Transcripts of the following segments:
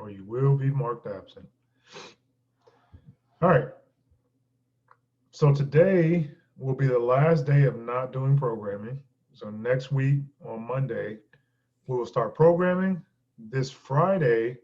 or you will be marked absent. All right. So today will be the last day of not doing programming. So next week on Monday, we will start programming. This Friday,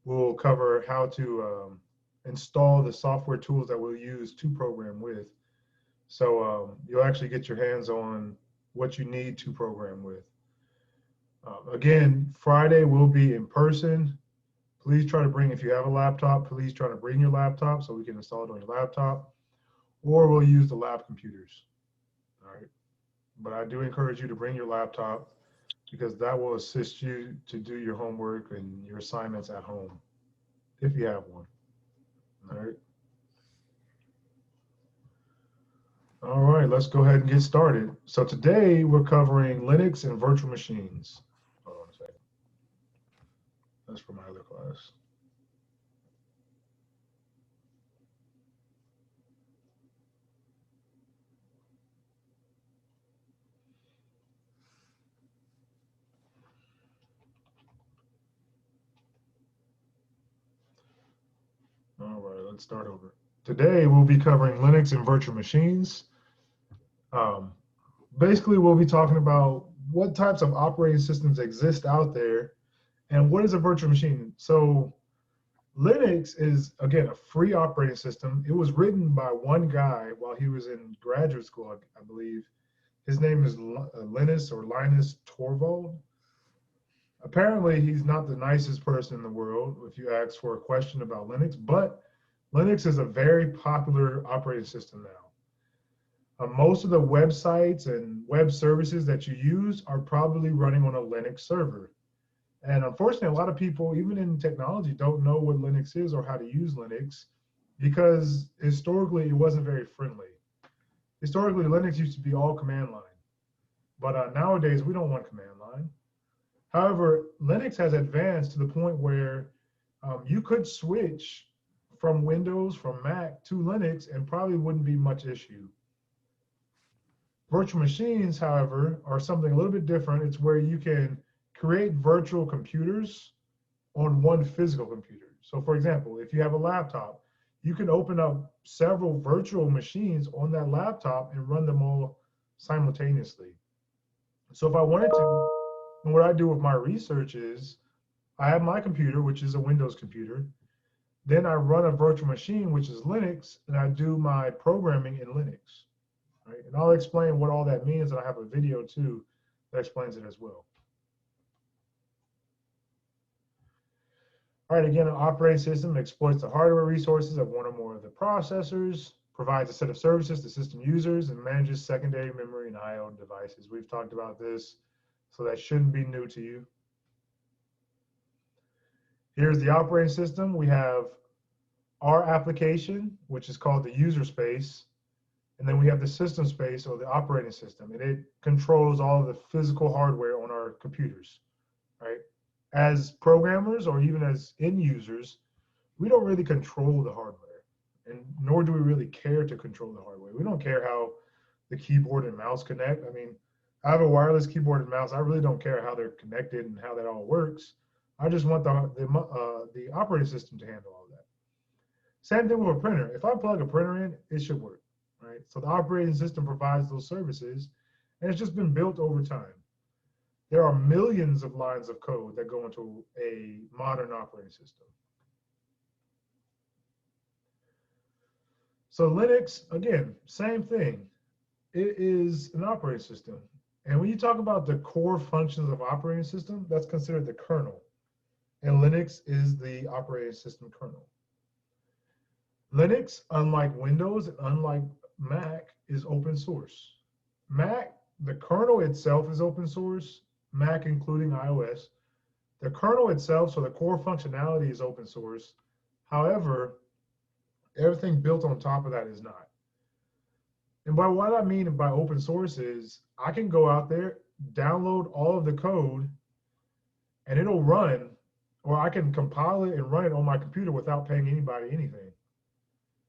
we'll cover how to install the software tools that we'll use to program with. So you'll actually get your hands on what you need to program with. Again, Friday will be in person. Please try to bring, if you have a laptop, please try to bring your laptop so we can install it on your laptop, or we'll use the lab computers. All right. But I do encourage you to bring your laptop because that will assist you to do your homework and your assignments at home, if you have one. All right. All right, let's go ahead and get started. So today we're covering Linux and virtual machines. Hold on a second. That's for my other class. All right, let's start over. Today we'll be covering Linux and virtual machines. Um, Basically, we'll be talking about what types of operating systems exist out there and what is a virtual machine. So Linux is, again, a free operating system. It was written by one guy while he was in graduate school, I believe. His name is Linus Torvald. Apparently, he's not the nicest person in the world if you ask for a question about Linux, but Linux is a very popular operating system now. Most of the websites and web services that you use are probably running on a Linux server. And unfortunately, a lot of people, even in technology, don't know what Linux is or how to use Linux because historically it wasn't very friendly. Historically, Linux used to be all command line, but nowadays we don't want command line. However, Linux has advanced to the point where you could switch from Windows, from Mac to Linux and probably wouldn't be much issue. Virtual machines, however, are something a little bit different. It's where you can create virtual computers on one physical computer. So for example, if you have a laptop, you can open up several virtual machines on that laptop and run them all simultaneously. So if I wanted to, and what I do with my research is I have my computer, which is a Windows computer. Then I run a virtual machine, which is Linux, and I do my programming in Linux. Right? And I'll explain what all that means, and I have a video too that explains it as well. All right, again, an operating system exploits the hardware resources of one or more of the processors, provides a set of services to system users, and manages secondary memory and I/O devices. We've talked about this, so that shouldn't be new to you. Here's the operating system. We have our application, which is called the user space. And then we have the system space, or the operating system, and it controls all of the physical hardware on our computers, right? As programmers or even as end users, we don't really control the hardware, and nor do we really care to control the hardware. We don't care how the keyboard and mouse connect. I mean, I have a wireless keyboard and mouse. I really don't care how they're connected and how that all works. I just want the operating system to handle all that. Same thing with a printer. If I plug a printer in, it should work. Right? So the operating system provides those services, and it's just been built over time. There are millions of lines of code that go into a modern operating system. So Linux, again, same thing. It is an operating system. And when you talk about the core functions of operating system, that's considered the kernel. And Linux is the operating system kernel. Linux, unlike Windows, unlike Mac, is open source. Mac, the kernel itself is open source, Mac including iOS. The kernel itself, so the core functionality is open source. However, everything built on top of that is not. And by what I mean by open source is I can go out there, download all of the code, and it'll run, or I can compile it and run it on my computer without paying anybody anything.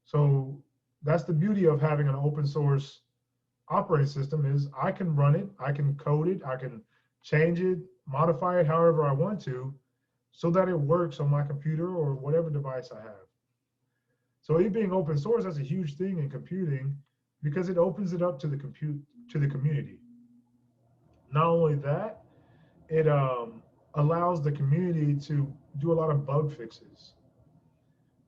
So that's the beauty of having an open source operating system is I can run it, I can code it, I can change it, modify it however I want to. so that it works on my computer or whatever device I have. So it being open source, that's a huge thing in computing because it opens it up to the community. Not only that, it allows the community to do a lot of bug fixes.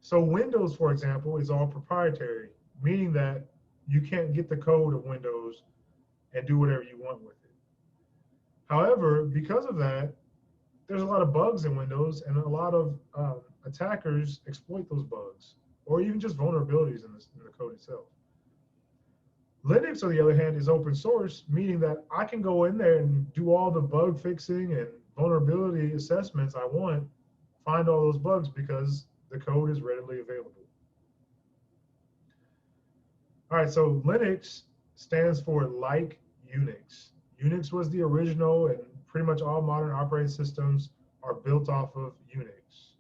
So Windows, for example, is all proprietary, meaning that you can't get the code of Windows and do whatever you want with it. However, because of that, there's a lot of bugs in Windows, and a lot of attackers exploit those bugs, or even just vulnerabilities in the code itself. Linux, on the other hand, is open source, meaning that I can go in there and do all the bug fixing and vulnerability assessments I want, find all those bugs because the code is readily available. All right, so Linux stands for like Unix. Unix was the original, and pretty much all modern operating systems are built off of Unix.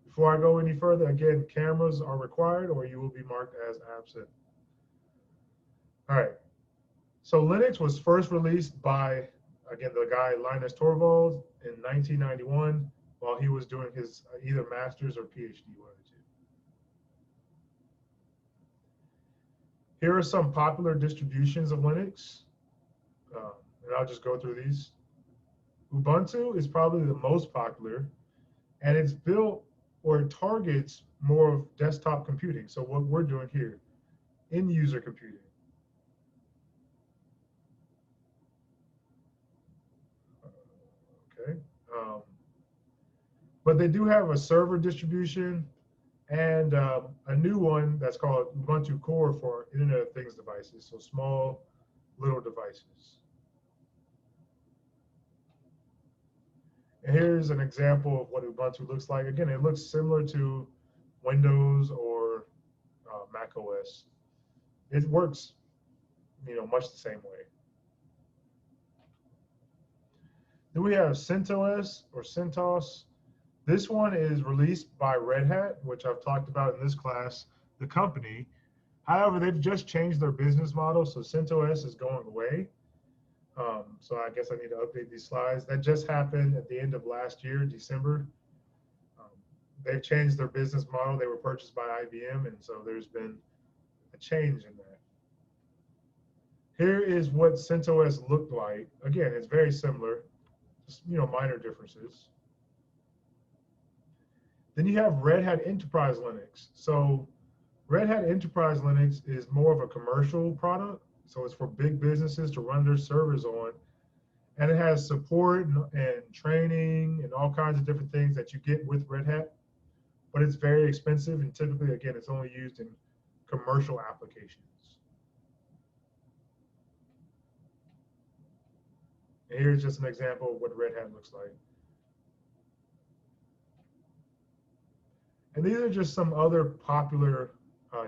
Before I go any further, again, cameras are required or you will be marked as absent. All right, so Linux was first released by, again, the guy Linus Torvalds in 1991 while he was doing his either master's or PhD, one of the two. Here are some popular distributions of Linux, and I'll just go through these. Ubuntu is probably the most popular, and it's built or it targets more of desktop computing. So what we're doing here, in user computing. Okay. But they do have a server distribution and a new one that's called Ubuntu Core for Internet of Things devices, so small little devices. And here's an example of what Ubuntu looks like. Again, it looks similar to Windows or Mac OS. It works, much the same way. Then we have CentOS or CentOS. This one is released by Red Hat, which I've talked about in this class, the company. However, they've just changed their business model, so CentOS is going away. So I guess I need to update these slides. That just happened at the end of last year, December. They've changed their business model. They were purchased by IBM, and so there's been a change in that. Here is what CentOS looked like. Again, it's very similar, just minor differences. Then you have Red Hat Enterprise Linux. So Red Hat Enterprise Linux is more of a commercial product. So it's for big businesses to run their servers on. And it has support and training and all kinds of different things that you get with Red Hat. But it's very expensive, and typically, again, it's only used in commercial applications. And here's just an example of what Red Hat looks like. And these are just some other popular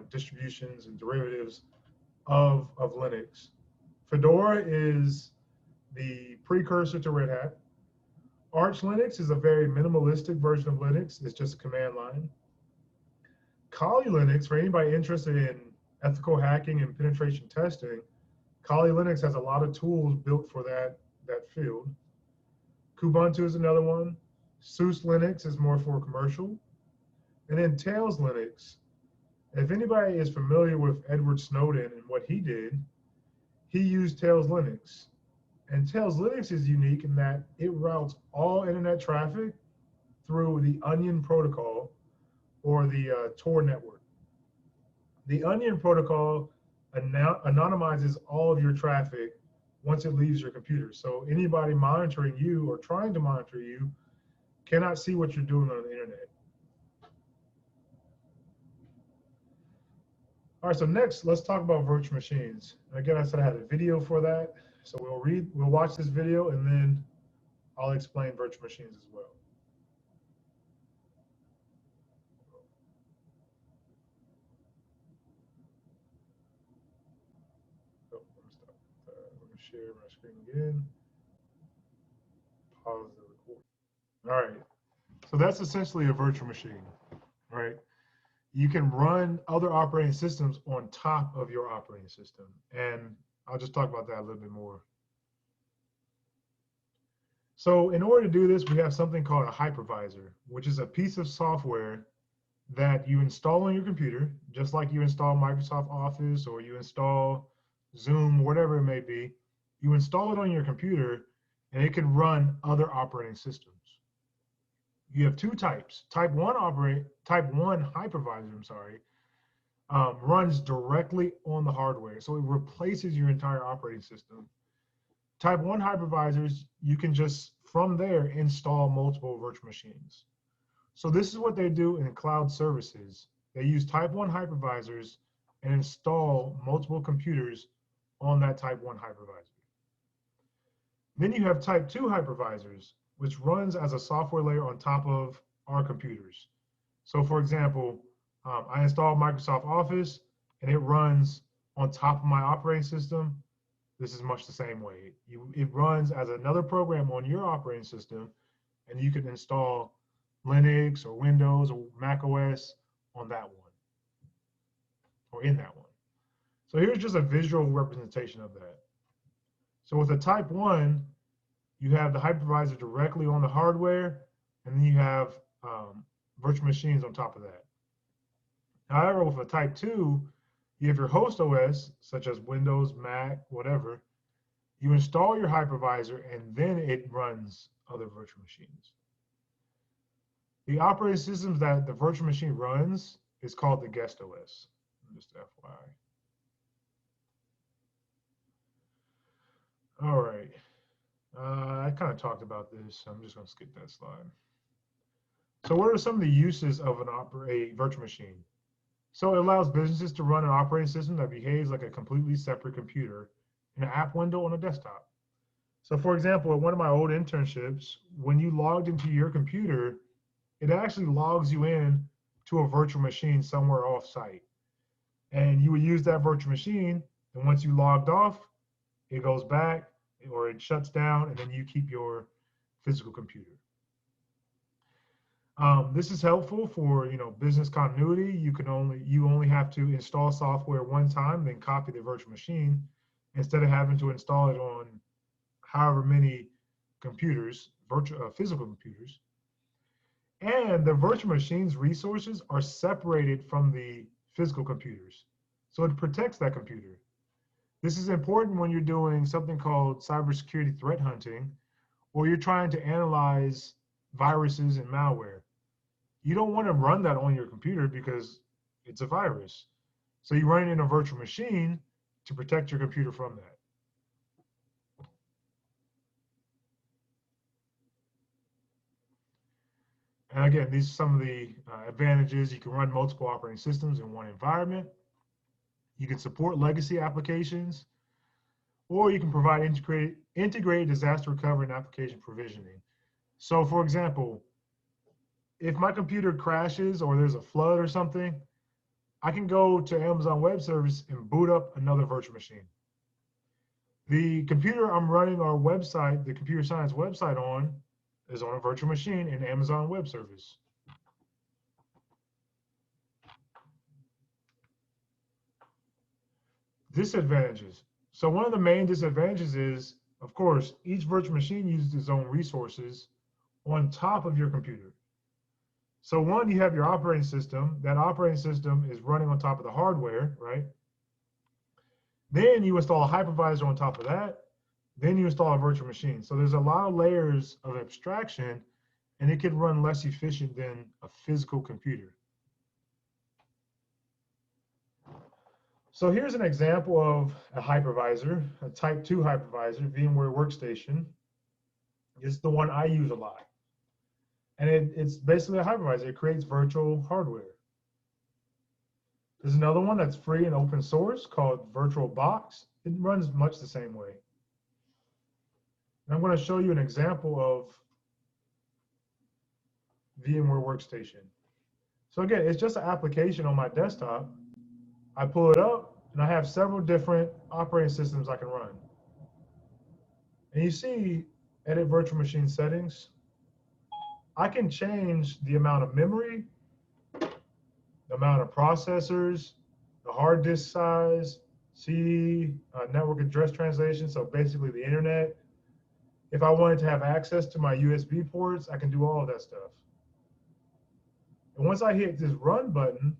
distributions and derivatives of Linux. Fedora is the precursor to Red Hat. Arch Linux is a very minimalistic version of Linux. It's just a command line. Kali Linux, for anybody interested in ethical hacking and penetration testing, Kali Linux has a lot of tools built for that field. Kubuntu is another one. SUSE Linux is more for commercial. And then Tails Linux. If anybody is familiar with Edward Snowden and what he did, he used Tails Linux. And Tails Linux is unique in that it routes all internet traffic through the Onion protocol or the Tor network. The Onion protocol anonymizes all of your traffic once it leaves your computer. So anybody monitoring you or trying to monitor you cannot see what you're doing on the internet. All right, so next, let's talk about virtual machines. Again, I said I had a video for that. So we'll watch this video, and then I'll explain virtual machines as well. Oh, let me stop. Let me share my screen again. Pause the recording. All right, so that's essentially a virtual machine, right? You can run other operating systems on top of your operating system. And I'll just talk about that a little bit more. So in order to do this, we have something called a hypervisor, which is a piece of software that you install on your computer, just like you install Microsoft Office or you install Zoom, whatever it may be. You install it on your computer and it can run other operating systems. You have two types. Type 1 hypervisor, runs directly on the hardware. So it replaces your entire operating system. Type 1 hypervisors, you can just from there install multiple virtual machines. So this is what they do in cloud services. They use type 1 hypervisors and install multiple computers on that type 1 hypervisor. Then you have type 2 hypervisors, which runs as a software layer on top of our computers. So for example, I installed Microsoft Office and it runs on top of my operating system. This is much the same way. It runs as another program on your operating system, and you can install Linux or Windows or Mac OS on that one, or in that one. So here's just a visual representation of that. So with a type 1, you have the hypervisor directly on the hardware, and then you have virtual machines on top of that. However, with a type 2, you have your host OS, such as Windows, Mac, whatever. You install your hypervisor, and then it runs other virtual machines. The operating system that the virtual machine runs is called the guest OS, just FYI. All right. I kind of talked about this. So I'm just going to skip that slide. So what are some of the uses of a virtual machine? So it allows businesses to run an operating system that behaves like a completely separate computer in an app window on a desktop. So for example, at one of my old internships, when you logged into your computer, it actually logs you in to a virtual machine somewhere off site. And you would use that virtual machine, and once you logged off, it goes back or it shuts down, and then you keep your physical computer. This is helpful for business continuity. You only have to install software one time, then copy the virtual machine, instead of having to install it on however many computers, physical computers. And the virtual machine's resources are separated from the physical computers, so it protects that computer. This is important when you're doing something called cybersecurity threat hunting, or you're trying to analyze viruses and malware. You don't want to run that on your computer because it's a virus. So you run it in a virtual machine to protect your computer from that. And again, these are some of the advantages. You can run multiple operating systems in one environment. You can support legacy applications, or you can provide integrated disaster recovery and application provisioning. So for example, if my computer crashes or there's a flood or something, I can go to Amazon Web Service and boot up another virtual machine. The computer I'm running our website, the computer science website on, is on a virtual machine in Amazon Web Service. Disadvantages. So one of the main disadvantages is, of course, each virtual machine uses its own resources on top of your computer. So one, you have your operating system. That operating system is running on top of the hardware, right? Then you install a hypervisor on top of that. Then you install a virtual machine. So there's a lot of layers of abstraction, and it can run less efficient than a physical computer. So here's an example of a hypervisor, a type 2 hypervisor, VMware Workstation. It's the one I use a lot. And it's basically a hypervisor. It creates virtual hardware. There's another one that's free and open source called VirtualBox. It runs much the same way. And I'm going to show you an example of VMware Workstation. So again, it's just an application on my desktop. I pull it up, and I have several different operating systems I can run. And you see, edit virtual machine settings. I can change the amount of memory, the amount of processors, the hard disk size, CD, network address translation, so basically the internet, If I wanted to have access to my USB ports, I can do all of that stuff. And once I hit this run button,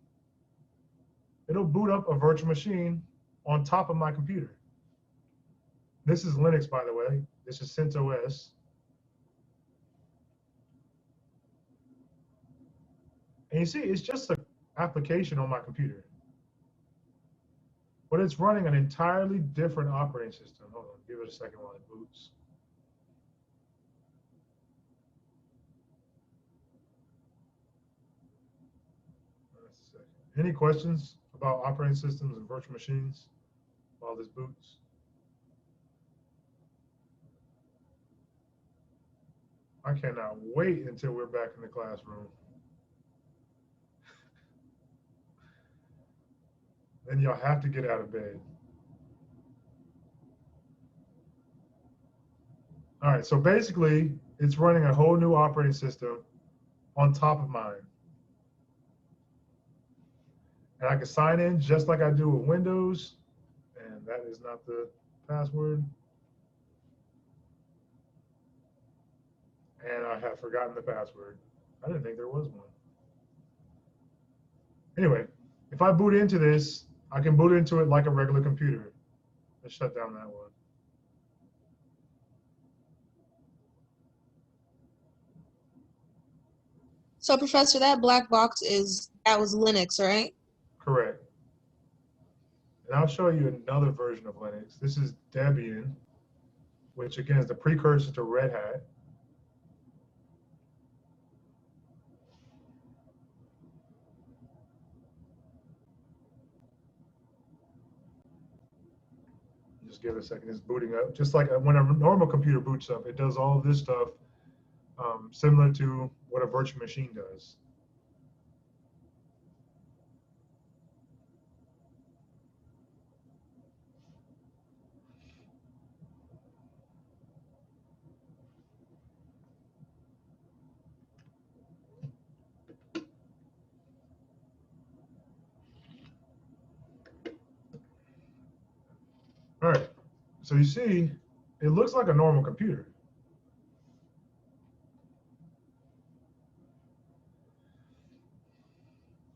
it'll boot up a virtual machine on top of my computer. This is Linux, by the way. This is CentOS. And you see, it's just an application on my computer. But it's running an entirely different operating system. Hold on, give it a second while it boots. Any questions about operating systems and virtual machines while this boots? I cannot wait until we're back in the classroom. Then you'll have to get out of bed. All right, so basically, it's running a whole new operating system on top of mine. And I can sign in just like I do with Windows, and that is not the password. And I have forgotten the password. I didn't think there was one. Anyway, if I boot into this, I can boot into it like a regular computer. Let's shut down that one. So, Professor, that black box that was Linux, right? Correct. And I'll show you another version of Linux. This is Debian, which again is the precursor to Red Hat. Just give it a second, it's booting up. Just like when a normal computer boots up, it does all of this stuff similar to what a virtual machine does. All right, so you see, it looks like a normal computer.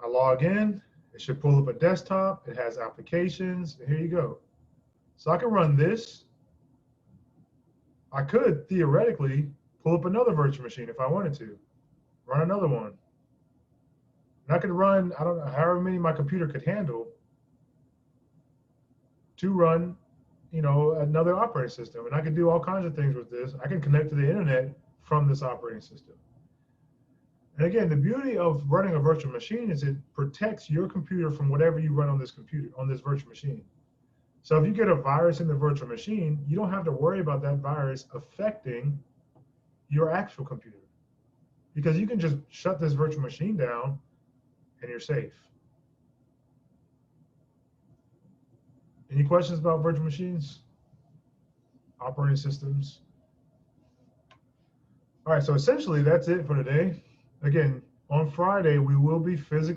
I log in, it should pull up a desktop, it has applications, and here you go. So I can run this. I could theoretically pull up another virtual machine if I wanted to, run another one. And I could run, I don't know, however many my computer could handle to run, you know, another operating system. And I can do all kinds of things with this. I can connect to the internet from this operating system. And again, the beauty of running a virtual machine is it protects your computer from whatever you run on this computer, on this virtual machine. So if you get a virus in the virtual machine, you don't have to worry about that virus affecting your actual computer, because you can just shut this virtual machine down and you're safe. Any questions about virtual machines? Operating systems? All right, so essentially that's it for today. Again, on Friday, we will be physically